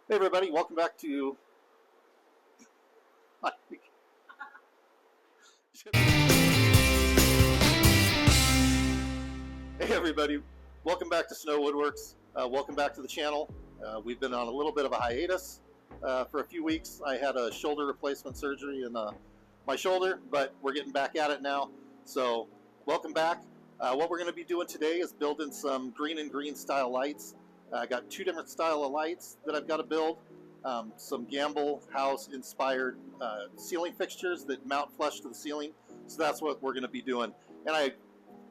Hey everybody, welcome back to Hey everybody, welcome back to Snow Woodworks. Welcome back to the channel. We've been on a little bit of a hiatus for a few weeks. I had a shoulder replacement surgery in my shoulder, but we're getting back at it now. So welcome back. What we're going to be doing today is building some Greene Greene style lights. I got two different style of lights that I've got to build. Some Gamble House inspired ceiling fixtures that mount flush to the ceiling. So that's what we're going to be doing. And I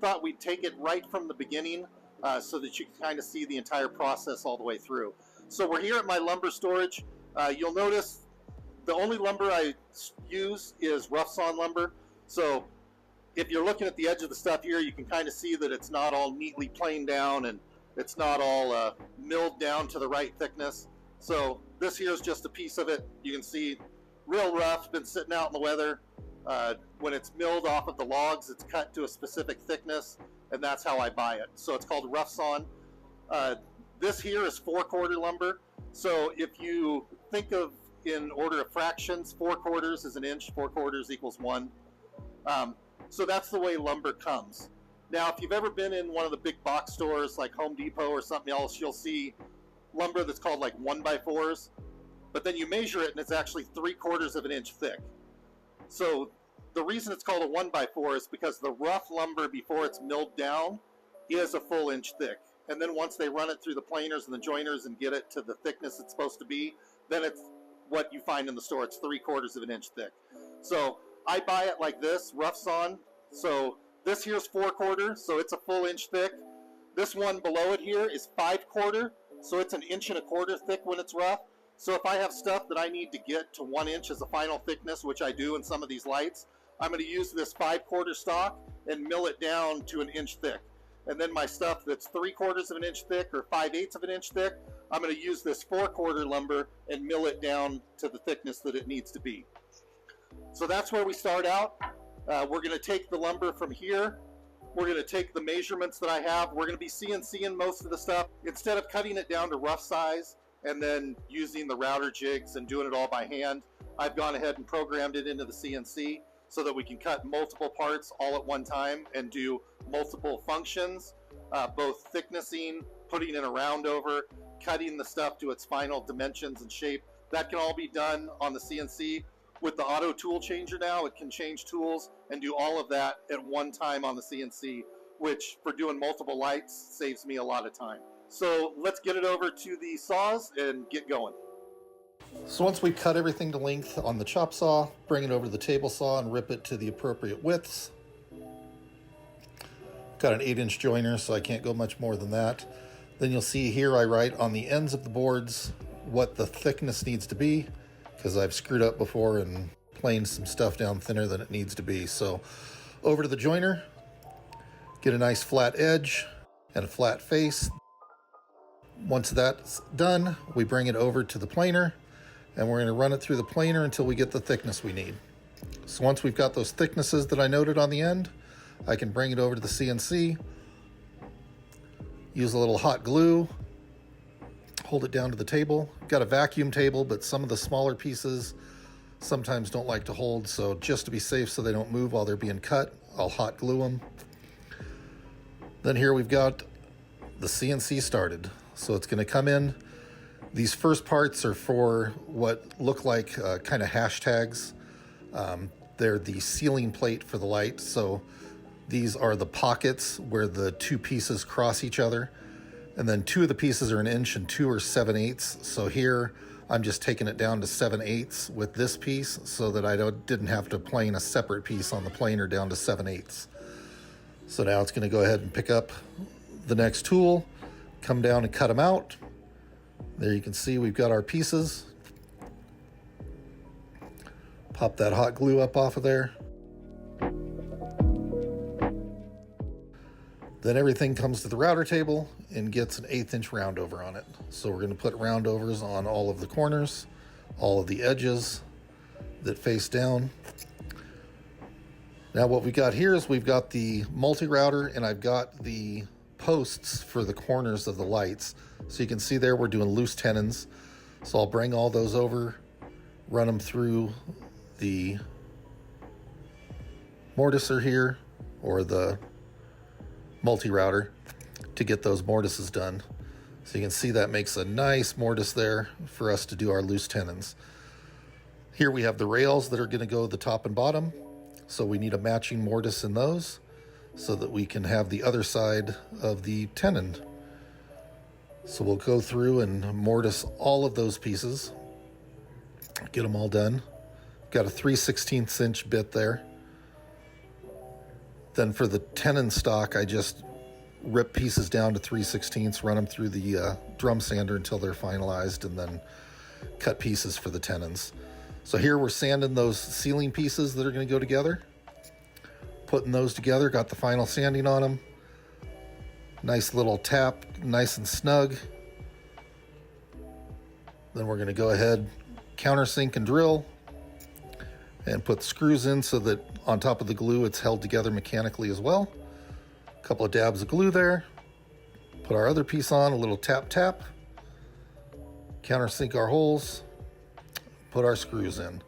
thought we'd take it right from the beginning so that you can kind of see the entire process all the way through. So we're here at my lumber storage. You'll notice the only lumber I use is rough sawn lumber. So if you're looking at the edge of the stuff here, you can kind of see that it's not all neatly planed down and it's not all milled down to the right thickness. So this here is just a piece of it. You can see real rough, been sitting out in the weather. When it's milled off of the logs, it's cut to a specific thickness, and that's how I buy it. So it's called rough sawn. This here is 4/4 lumber. So if you think of in order of fractions, 4/4 is an inch, 4/4 equals 1. So that's the way lumber comes. Now, if you've ever been in one of the big box stores like Home Depot or something else, you'll see lumber that's called like 1x4s, but then you measure it and it's actually 3/4 of an inch thick. So the reason it's called a 1x4 is because the rough lumber before it's milled down is a full inch thick. And then once they run it through the planers and the joiners and get it to the thickness it's supposed to be, then it's what you find in the store. It's 3/4 of an inch thick. So I buy it like this, rough sawn. So this here's 4/4, so it's a full inch thick. This one below it here is 5/4, so it's an 1.25 inches thick when it's rough. So if I have stuff that I need to get to 1 inch as a final thickness, which I do in some of these lights, I'm going to use this 5/4 stock and mill it down to an inch thick. And then my stuff that's 3/4 of an inch thick or 5/8 of an inch thick, I'm going to use this 4/4 lumber and mill it down to the thickness that it needs to be. So that's where we start out. We're going to take the lumber from here. We're going to take the measurements that I have. We're going to be CNCing most of the stuff. Instead of cutting it down to rough size and then using the router jigs and doing it all by hand, I've gone ahead and programmed it into the CNC so that we can cut multiple parts all at one time and do multiple functions, both thicknessing, putting in a round over, cutting the stuff to its final dimensions and shape. That can all be done on the CNC. With the auto tool changer now, it can change tools and do all of that at one time on the CNC, which for doing multiple lights saves me a lot of time. So let's get it over to the saws and get going. So once we cut everything to length on the chop saw, bring it over to the table saw and rip it to the appropriate widths. Got an 8-inch joiner, so I can't go much more than that. Then you'll see here I write on the ends of the boards what the thickness needs to be, because I've screwed up before and planed some stuff down thinner than it needs to be. So over to the joiner, get a nice flat edge and a flat face. Once that's done, we bring it over to the planer and we're going to run it through the planer until we get the thickness we need. So once we've got those thicknesses that I noted on the end, I can bring it over to the CNC, use a little hot glue, hold it down to the table. Got a vacuum table, but some of the smaller pieces sometimes don't like to hold, so just to be safe so they don't move while they're being cut, I'll hot glue them. Then here we've got the CNC started. So it's going to come in. These first parts are for what look like kind of hashtags. They're the sealing plate for the light. So these are the pockets where the two pieces cross each other. And then two of the pieces are 1 inch and two are 7/8. So here I'm just taking it down to 7/8 with this piece so that I didn't have to plane a separate piece on the planer down to 7/8. So now it's going to go ahead and pick up the next tool, come down and cut them out. There you can see we've got our pieces. Pop that hot glue up off of there. Then everything comes to the router table and gets an 1/8 inch round over on it. So we're going to put round overs on all of the corners, all of the edges that face down. Now what we got here is we've got the multi-router and I've got the posts for the corners of the lights. So you can see there we're doing loose tenons. So I'll bring all those over, run them through the mortiser here, or the multi-router, to get those mortises done. So you can see that makes a nice mortise there for us to do our loose tenons. Here we have the rails that are going to go the top and bottom, so we need a matching mortise in those so that we can have the other side of the tenon. So we'll go through and mortise all of those pieces, get them all done. Got a 3/16 inch bit there. Then for the tenon stock, I just rip pieces down to 3/16, run them through the drum sander until they're finalized, and then cut pieces for the tenons. So here we're sanding those ceiling pieces that are going to go together, putting those together, got the final sanding on them. Nice little tap, nice and snug. Then we're going to go ahead, countersink and drill, and put the screws in so that on top of the glue it's held together mechanically as well. A couple of dabs of glue there. Put our other piece on, a little tap tap. Countersink our holes, put our screws in.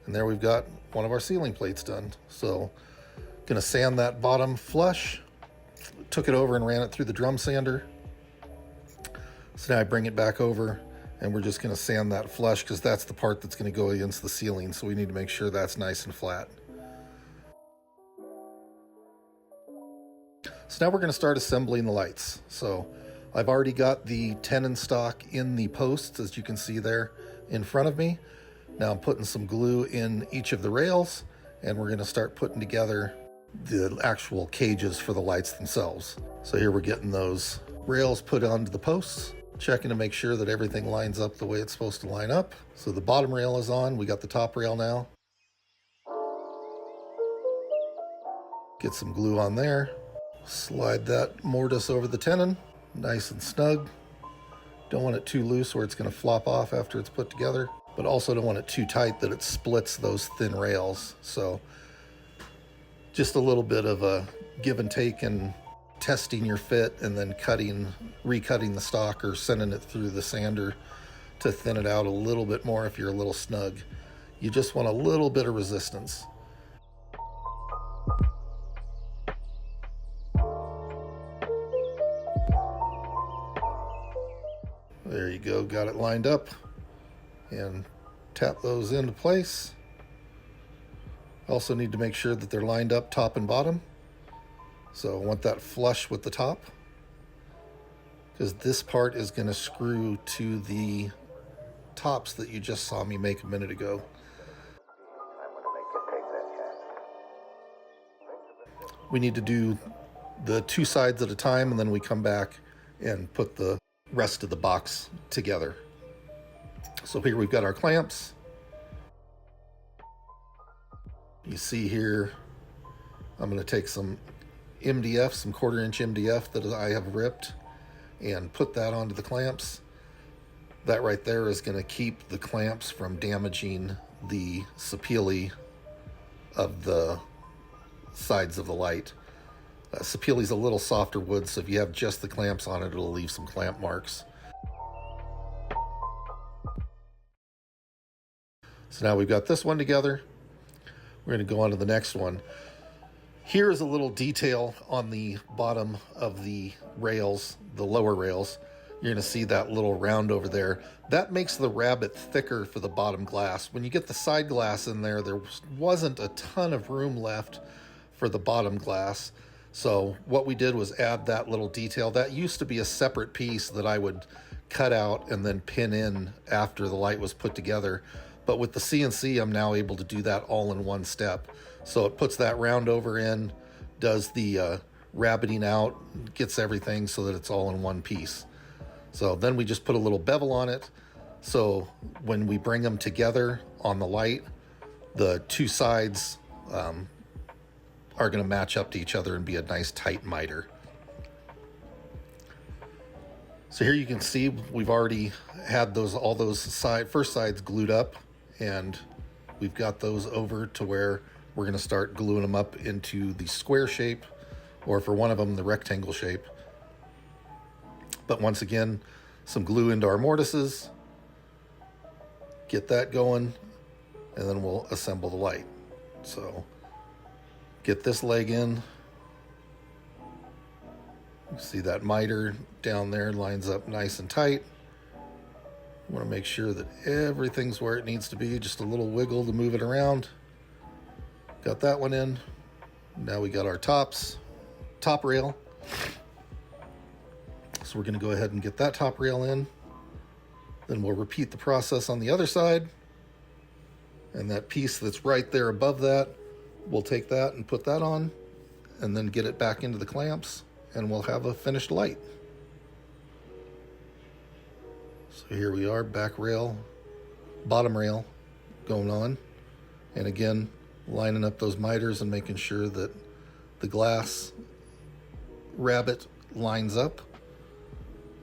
And there we've got one of our ceiling plates done. So gonna sand that bottom flush. Took it over and ran it through the drum sander. So now I bring it back over and we're just gonna sand that flush because that's the part that's gonna go against the ceiling. So we need to make sure that's nice and flat. So now we're gonna start assembling the lights. So I've already got the tenon stock in the posts, as you can see there in front of me. Now I'm putting some glue in each of the rails, and we're gonna start putting together the actual cages for the lights themselves. So here we're getting those rails put onto the posts, checking to make sure that everything lines up the way it's supposed to line up. So the bottom rail is on, we got the top rail now. Get some glue on there. Slide that mortise over the tenon, nice and snug. Don't want it too loose where it's gonna flop off after it's put together, but also don't want it too tight that it splits those thin rails. So just a little bit of a give and take and testing your fit, and then recutting the stock or sending it through the sander to thin it out a little bit more if you're a little snug. You just want a little bit of resistance. There you go, got it lined up, and tap those into place. Also need to make sure that they're lined up top and bottom. So I want that flush with the top, because this part is going to screw to the tops that you just saw me make a minute ago. We need to do the two sides at a time, and then we come back and put the rest of the box together. So here we've got our clamps. You see here, I'm going to take some MDF, some 1/4 inch MDF that I have ripped, and put that onto the clamps. That right there is going to keep the clamps from damaging the sapele of the sides of the light. Sapele is a little softer wood, so if you have just the clamps on it, it'll leave some clamp marks. So now we've got this one together. We're going to go on to the next one. Here is a little detail on the bottom of the rails, the lower rails. You're going to see that little round over there. That makes the rabbet thicker for the bottom glass. When you get the side glass in there, there wasn't a ton of room left for the bottom glass. So what we did was add that little detail. That used to be a separate piece that I would cut out and then pin in after the light was put together. But with the CNC, I'm now able to do that all in one step. So it puts that round over in, does the rabbeting out, gets everything so that it's all in one piece. So then we just put a little bevel on it. So when we bring them together on the light, the two sides are going to match up to each other and be a nice tight miter. So here you can see we've already had all those first sides glued up, and we've got those over to where we're going to start gluing them up into the square shape, or for one of them, the rectangle shape. But once again, some glue into our mortises, get that going, and then we'll assemble the light. So get this leg in. You see that miter down there lines up nice and tight. You want to make sure that everything's where it needs to be, just a little wiggle to move it around. Got that one in. Now we got our top rail. So we're going to go ahead and get that top rail in. Then we'll repeat the process on the other side. And that piece that's right there above that, we'll take that and put that on, and then get it back into the clamps, and we'll have a finished light. So here we are, back rail, bottom rail going on. And again, lining up those miters and making sure that the glass rabbet lines up.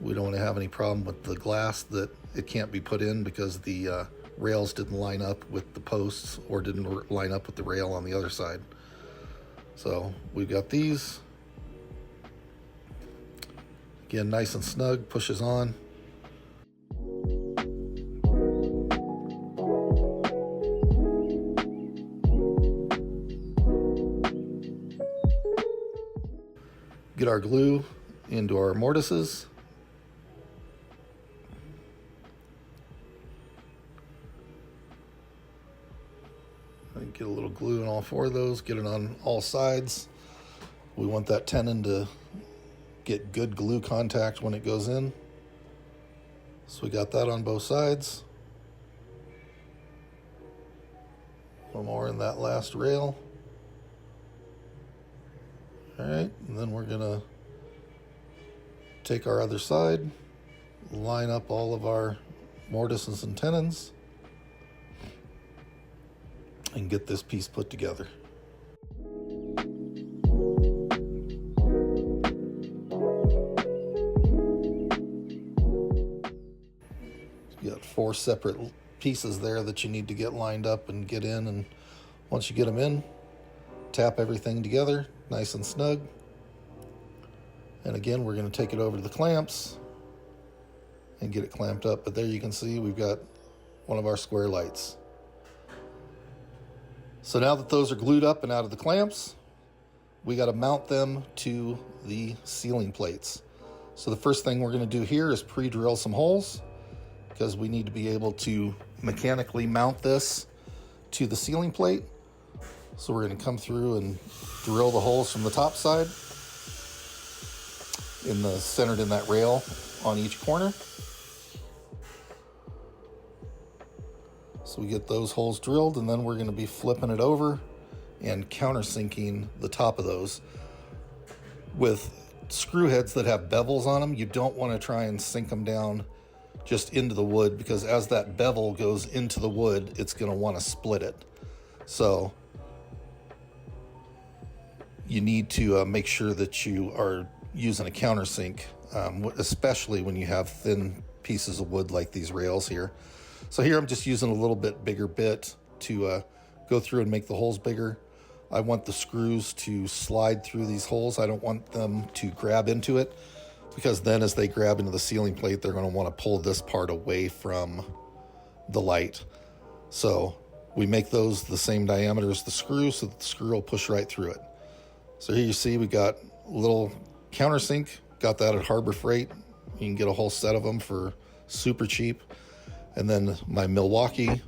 We don't want to have any problem with the glass that it can't be put in because the rails didn't line up with the posts or didn't line up with the rail on the other side. So we've got these. Again, nice and snug, pushes on. Get our glue into our mortises. And get a little glue in all four of those, get it on all sides. We want that tenon to get good glue contact when it goes in. So we got that on both sides. One more in that last rail. All right, and then we're gonna take our other side, line up all of our mortises and tenons, and get this piece put together. You got 4 separate pieces there that you need to get lined up and get in, and once you get them in, tap everything together nice and snug. And again, we're going to take it over to the clamps and get it clamped up. But there you can see we've got one of our square lights. So now that those are glued up and out of the clamps, we got to mount them to the ceiling plates. So the first thing we're going to do here is pre-drill some holes, because we need to be able to mechanically mount this to the ceiling plate. So we're going to come through and drill the holes from the top side, centered in that rail on each corner. So we get those holes drilled, and then we're going to be flipping it over and countersinking the top of those. With screw heads that have bevels on them, you don't want to try and sink them down just into the wood, because as that bevel goes into the wood, it's going to want to split it. So you need to make sure that you are using a countersink, especially when you have thin pieces of wood like these rails here. So here I'm just using a little bit bigger bit to go through and make the holes bigger. I want the screws to slide through these holes. I don't want them to grab into it, because then as they grab into the ceiling plate, they're going to want to pull this part away from the light. So we make those the same diameter as the screw, so that the screw will push right through it. So here you see we got a little countersink, got that at Harbor Freight. You can get a whole set of them for super cheap. And then my Milwaukee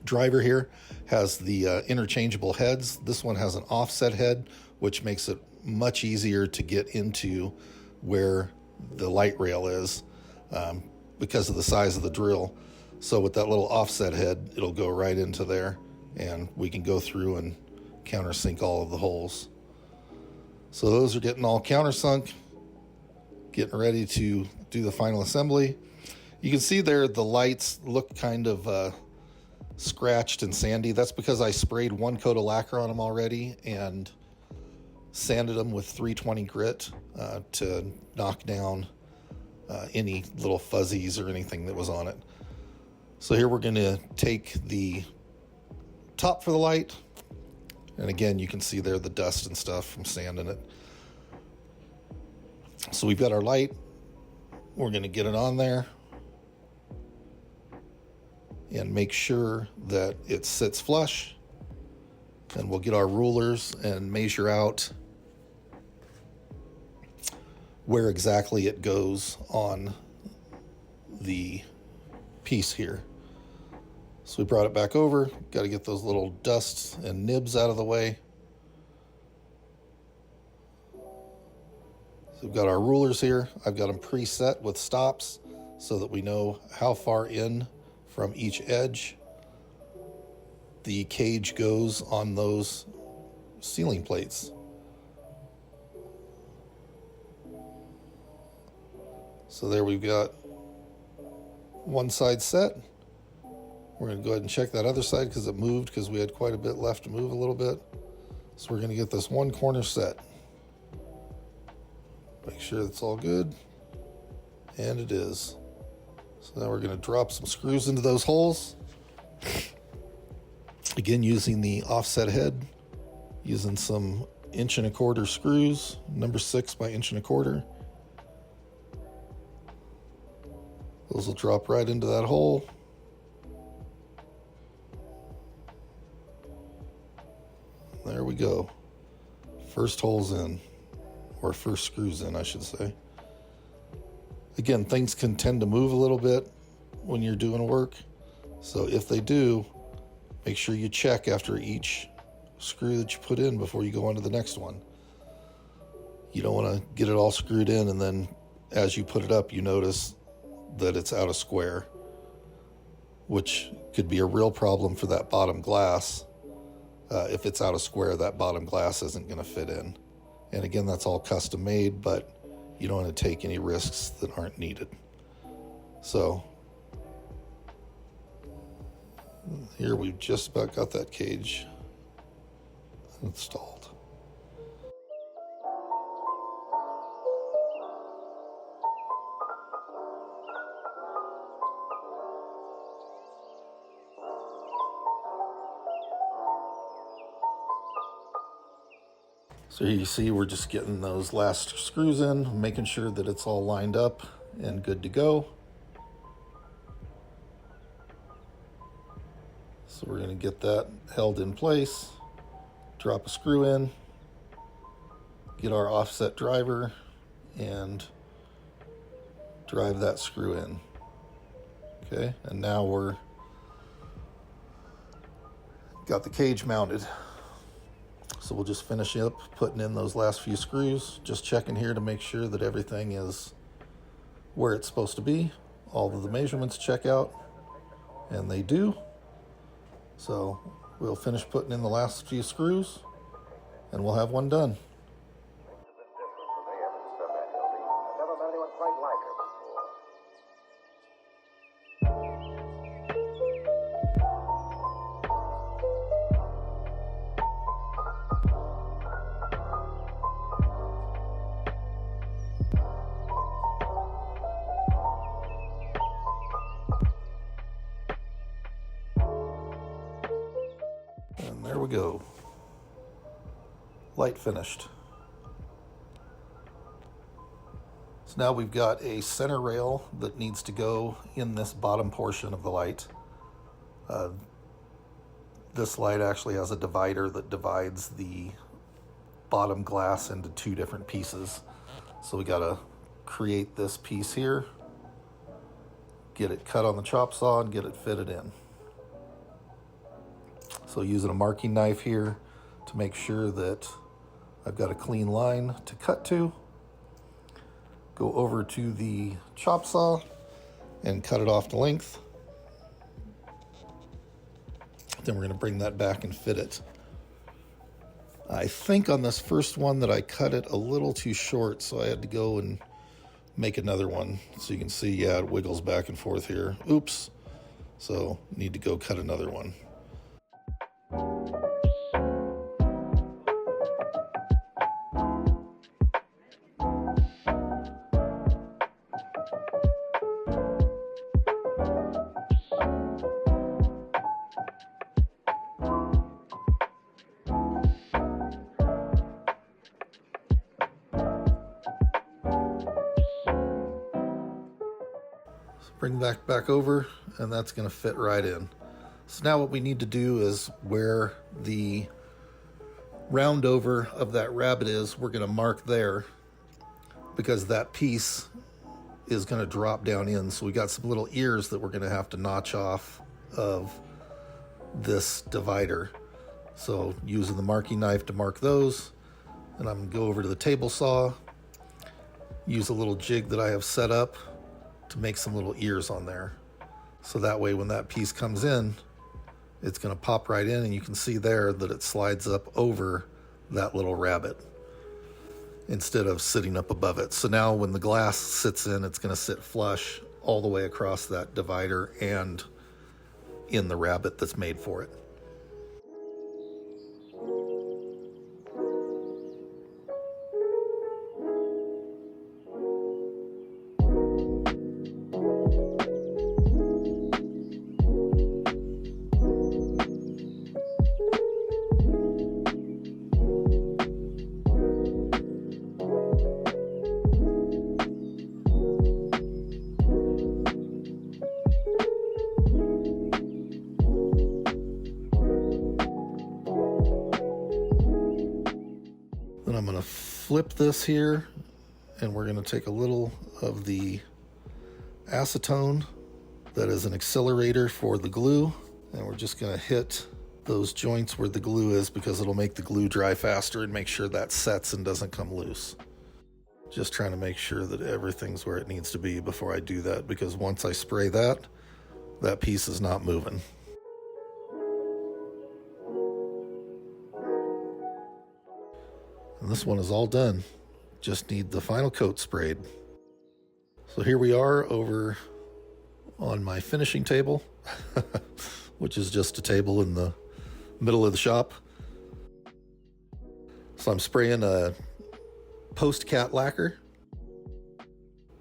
driver here has the interchangeable heads. This one has an offset head, which makes it much easier to get into where the light rail is because of the size of the drill. So with that little offset head, it'll go right into there, and we can go through and countersink all of the holes. So those are getting all countersunk, getting ready to do the final assembly. You can see there the lights look kind of scratched and sandy. That's because I sprayed one coat of lacquer on them already and sanded them with 320 grit to knock down any little fuzzies or anything that was on it. So here we're going to take the top for the light, and again you can see there the dust and stuff from sanding it. So we've got our light, we're going to get it on there. and make sure that it sits flush. And we'll get our rulers and measure out where exactly it goes on the piece here. So we brought it back over, got to get those little dusts and nibs out of the way. So we've got our rulers here. I've got them preset with stops so that we know how far in from each edge the cage goes on those ceiling plates. So there we've got one side set. We're going to go ahead and check that other side because it moved, because we had quite a bit left to move a little bit. So we're going to get this one corner set. Make sure it's all good. And it is. So now we're going to drop some screws into those holes. Again, using the offset head, using some 1¼ inch screws, number 6 by 1¼ inch. Those will drop right into that hole. There we go. First hole's in, or first screws in, I should say. Again, things can tend to move a little bit when you're doing work. So if they do, make sure you check after each screw that you put in before you go on to the next one. You don't want to get it all screwed in and then as you put it up, you notice that it's out of square, which could be a real problem for that bottom glass. If it's out of square, that bottom glass isn't going to fit in. And again, that's all custom made, but you don't want to take any risks that aren't needed. So here we've just about got that cage installed. So here you see we're just getting those last screws in, making sure that it's all lined up and good to go. So we're going to get that held in place, drop a screw in, get our offset driver, and drive that screw in. Okay, and now we're got the cage mounted. So we'll just finish up putting in those last few screws, just checking here to make sure that everything is where it's supposed to be. All of the measurements check out, and they do. So we'll finish putting in the last few screws, and we'll have one done. And there we go. Light finished. So now we've got a center rail that needs to go in this bottom portion of the light. This light actually has a divider that divides the bottom glass into two different pieces. So we got to create this piece here, get it cut on the chop saw, and get it fitted in. So using a marking knife here to make sure that I've got a clean line to cut to. Go over to the chop saw and cut it off to length. Then we're going to bring that back and fit it. I think on this first one that I cut it a little too short, so I had to go and make another one. So you can see, yeah, it wiggles back and forth here. Oops. So need to go cut another one. bring that back over, and that's going to fit right in. So now what we need to do is where the round over of that rabbet is, we're going to mark there, because that piece is going to drop down in. So we got some little ears that we're going to have to notch off of this divider. So using the marking knife to mark those, and I'm going to go over to the table saw, use a little jig that I have set up to make some little ears on there. So that way when that piece comes in, it's going to pop right in, and you can see there that it slides up over that little rabbet instead of sitting up above it. So now when the glass sits in, it's going to sit flush all the way across that divider and in the rabbet that's made for it. Then I'm going to flip this here, and we're going to take a little of the acetone that is an accelerator for the glue, and we're just going to hit those joints where the glue is, because it'll make the glue dry faster and make sure that sets and doesn't come loose. Just trying to make sure that everything's where it needs to be before I do that, because once I spray that, that piece is not moving. And this one is all done. Just need the final coat sprayed. So here we are over on my finishing table, which is just a table in the middle of the shop. So I'm spraying a post-cat lacquer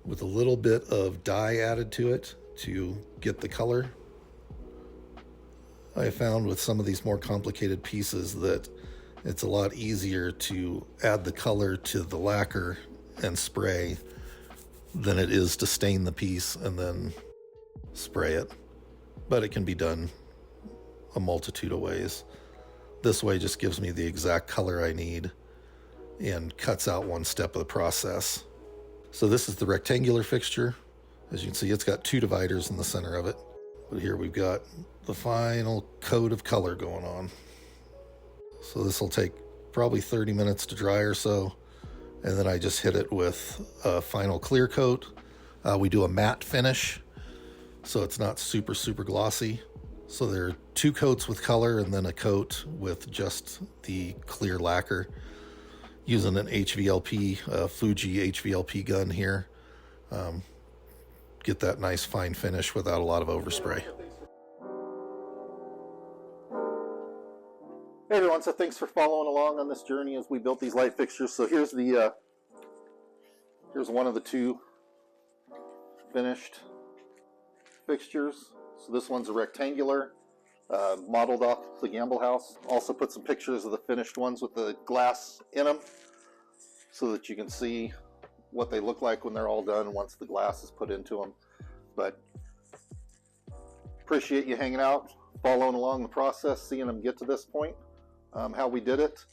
with a little bit of dye added to it to get the color. I found with some of these more complicated pieces that it's a lot easier to add the color to the lacquer and spray than it is to stain the piece and then spray it. But it can be done a multitude of ways. This way just gives me the exact color I need and cuts out one step of the process. So this is the rectangular fixture. As you can see, it's got two dividers in the center of it. But here we've got the final coat of color going on. So this will take probably 30 minutes to dry or so, and then I just hit it with a final clear coat. We do a matte finish, so it's not super glossy. So there are two coats with color and then a coat with just the clear lacquer, using an HVLP, Fuji HVLP gun here. Get that nice fine finish without a lot of overspray. Hey everyone, so thanks for following along on this journey as we built these light fixtures. So here's the here's one of the two finished fixtures. So this one's a rectangular, modeled off the Gamble house. Also put some pictures of the finished ones with the glass in them, so that you can see what they look like when they're all done once the glass is put into them. But appreciate you hanging out, following along the process, seeing them get to this point. How we did it.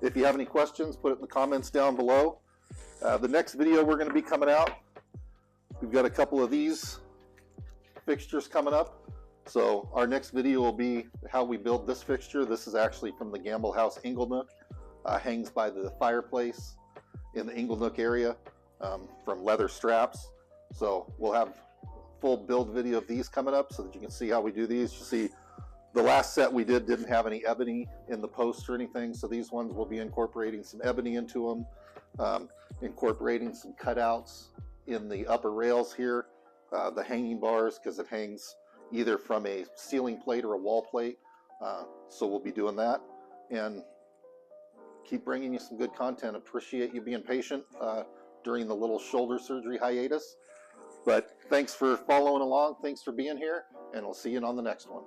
If you have any questions, put it in the comments down below. The next video we're going to be coming out, we've got a couple of these fixtures coming up. So our next video will be how we build this fixture. This is actually from the Gamble house Inglenook. Hangs by the fireplace in the Inglenook area, from leather straps. So we'll have full build video of these coming up so that you can see how we do these. You see, the last set we did didn't have any ebony in the post or anything, so these ones will be incorporating some ebony into them, incorporating some cutouts in the upper rails here, the hanging bars, because it hangs either from a ceiling plate or a wall plate. So we'll be doing that, and keep bringing you some good content. Appreciate you being patient during the little shoulder surgery hiatus. But thanks for following along, thanks for being here, and we'll see you on the next one.